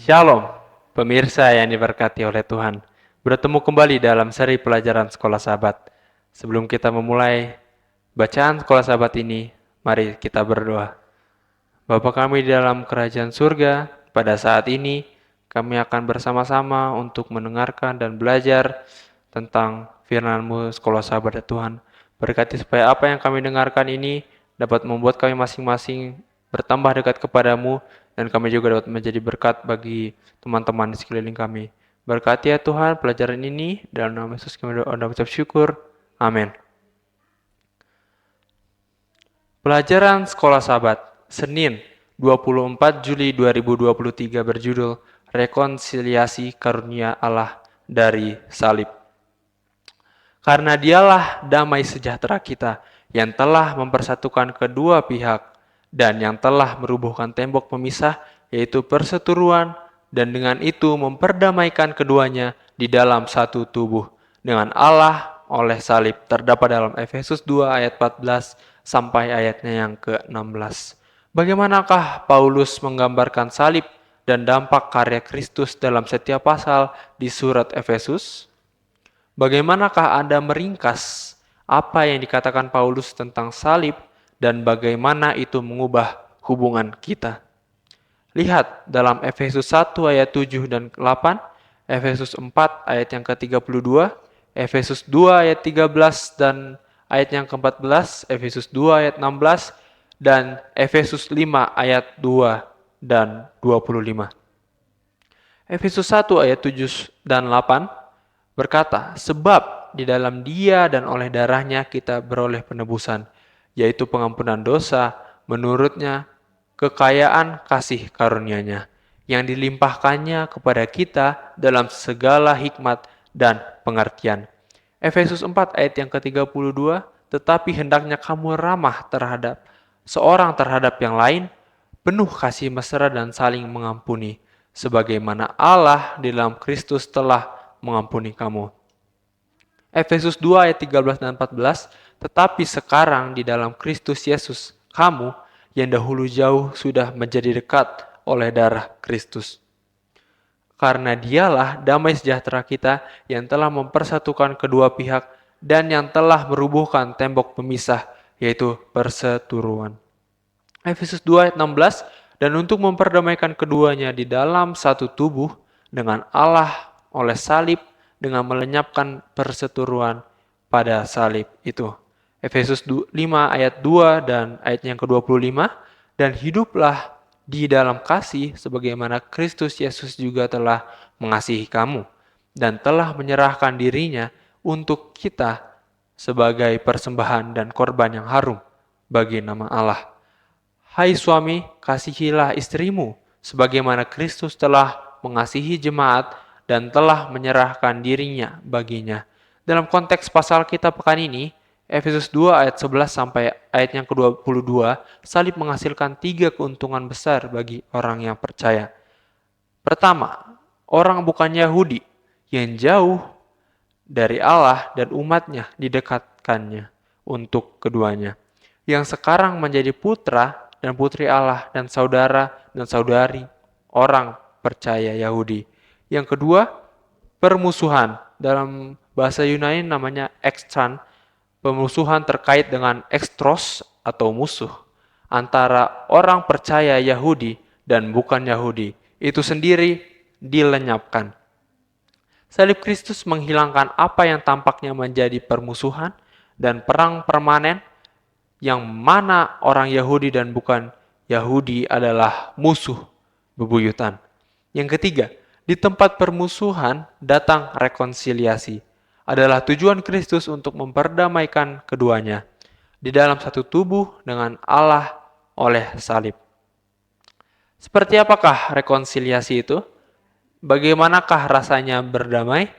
Shalom, pemirsa yang diberkati oleh Tuhan. Bertemu kembali dalam seri pelajaran Sekolah Sahabat. Sebelum kita memulai bacaan Sekolah Sahabat ini, mari kita berdoa. Bapa kami di dalam kerajaan surga, pada saat ini kami akan bersama-sama untuk mendengarkan dan belajar tentang firman-Mu Sekolah Sahabat ya Tuhan. Berkati supaya apa yang kami dengarkan ini dapat membuat kami masing-masing bertambah dekat kepadamu, dan kami juga dapat menjadi berkat bagi teman-teman di sekeliling kami. Berkati ya Tuhan pelajaran ini, dalam nama Yesus kami doa dan ucap syukur. Amin. Pelajaran Sekolah Sahabat, Senin 24 Juli 2023 berjudul Rekonsiliasi Karunia Allah dari Salib. Karena dialah damai sejahtera kita yang telah mempersatukan kedua pihak dan yang telah merubuhkan tembok pemisah, yaitu perseteruan, dan dengan itu memperdamaikan keduanya di dalam satu tubuh dengan Allah oleh salib. Terdapat dalam Efesus 2 ayat 14 sampai ayatnya yang ke-16. Bagaimanakah Paulus menggambarkan salib dan dampak karya Kristus dalam setiap pasal di surat Efesus? Bagaimanakah Anda meringkas apa yang dikatakan Paulus tentang salib dan bagaimana itu mengubah hubungan kita? Lihat dalam Efesus 1 ayat 7 dan 8, Efesus 4 ayat yang ke-32, Efesus 2 ayat 13 dan ayat yang ke-14, Efesus 2 ayat 16, dan Efesus 5 ayat 2 dan 25. Efesus 1 ayat 7 dan 8 berkata, sebab di dalam Dia dan oleh darahnya kita beroleh penebusan, yaitu pengampunan dosa menurutnya kekayaan kasih karunia-Nya yang dilimpahkannya kepada kita dalam segala hikmat dan pengertian. Efesus 4 ayat yang ke-32, tetapi hendaknya kamu ramah terhadap seorang terhadap yang lain, penuh kasih mesra dan saling mengampuni, sebagaimana Allah di dalam Kristus telah mengampuni kamu. Efesus 2 ayat 13 dan 14, tetapi sekarang di dalam Kristus Yesus, kamu yang dahulu jauh sudah menjadi dekat oleh darah Kristus. Karena dialah damai sejahtera kita yang telah mempersatukan kedua pihak dan yang telah merubuhkan tembok pemisah, yaitu perseteruan. Efesus 2 ayat 16, dan untuk memperdamaikan keduanya di dalam satu tubuh dengan Allah oleh salib, dengan melenyapkan perseteruan pada salib itu. Efesus 5 ayat 2 dan ayat yang ke-25, dan hiduplah di dalam kasih sebagaimana Kristus Yesus juga telah mengasihi kamu dan telah menyerahkan dirinya untuk kita sebagai persembahan dan korban yang harum bagi nama Allah. Hai suami, kasihilah istrimu sebagaimana Kristus telah mengasihi jemaat dan telah menyerahkan dirinya baginya. Dalam konteks pasal kita pekan ini, Efesus 2 ayat 11 sampai ayat yang ke-22, salib menghasilkan 3 keuntungan besar bagi orang yang percaya. Pertama, orang bukan Yahudi yang jauh dari Allah dan umatnya didekatkannya untuk keduanya, yang sekarang menjadi putra dan putri Allah dan saudara dan saudari orang percaya Yahudi. Yang kedua, permusuhan. Dalam bahasa Yunani namanya ekstran, pemusuhan terkait dengan ekstros atau musuh antara orang percaya Yahudi dan bukan Yahudi. Itu sendiri dilenyapkan. Salib Kristus menghilangkan apa yang tampaknya menjadi permusuhan dan perang permanen, yang mana orang Yahudi dan bukan Yahudi adalah musuh bebuyutan. Yang ketiga, di tempat permusuhan datang rekonsiliasi. Adalah tujuan Kristus untuk memperdamaikan keduanya di dalam satu tubuh dengan Allah oleh salib. Seperti apakah rekonsiliasi itu? Bagaimanakah rasanya berdamai?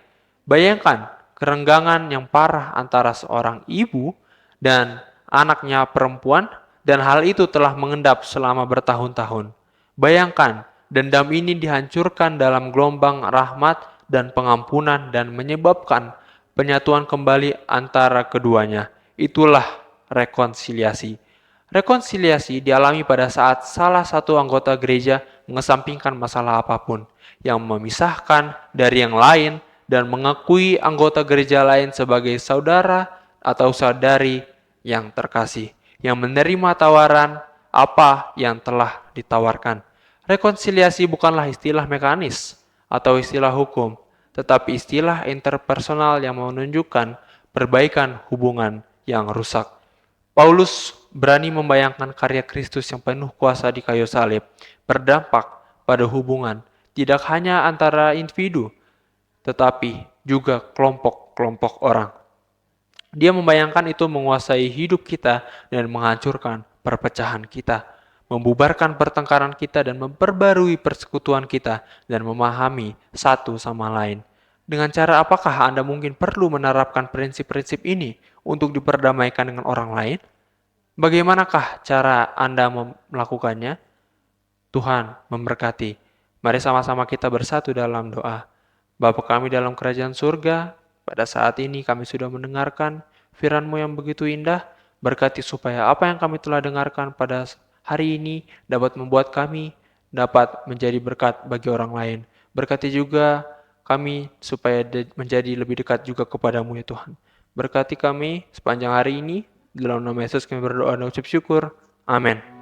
Bayangkan kerenggangan yang parah antara seorang ibu dan anaknya perempuan, dan hal itu telah mengendap selama bertahun-tahun. Bayangkan, dendam ini dihancurkan dalam gelombang rahmat dan pengampunan dan menyebabkan penyatuan kembali antara keduanya. Itulah rekonsiliasi. Rekonsiliasi dialami pada saat salah satu anggota gereja mengesampingkan masalah apapun yang memisahkan dari yang lain dan mengakui anggota gereja lain sebagai saudara atau saudari yang terkasih, yang menerima tawaran apa yang telah ditawarkan. Rekonsiliasi bukanlah istilah mekanis atau istilah hukum, tetapi istilah interpersonal yang menunjukkan perbaikan hubungan yang rusak. Paulus berani membayangkan karya Kristus yang penuh kuasa di kayu salib berdampak pada hubungan tidak hanya antara individu, tetapi juga kelompok-kelompok orang. Dia membayangkan itu menguasai hidup kita dan menghancurkan perpecahan kita, membubarkan pertengkaran kita dan memperbarui persekutuan kita dan memahami satu sama lain. Dengan cara apakah Anda mungkin perlu menerapkan prinsip-prinsip ini untuk diperdamaikan dengan orang lain? Bagaimanakah cara Anda melakukannya? Tuhan memberkati. Mari sama-sama kita bersatu dalam doa. Bapa kami dalam kerajaan surga, pada saat ini kami sudah mendengarkan firman-Mu yang begitu indah. Berkati supaya apa yang kami telah dengarkan pada hari ini dapat membuat kami dapat menjadi berkat bagi orang lain. Berkati juga kami supaya menjadi lebih dekat juga kepadamu ya Tuhan. Berkati kami sepanjang hari ini. Dalam nama Yesus kami berdoa dan ucap syukur. Amin.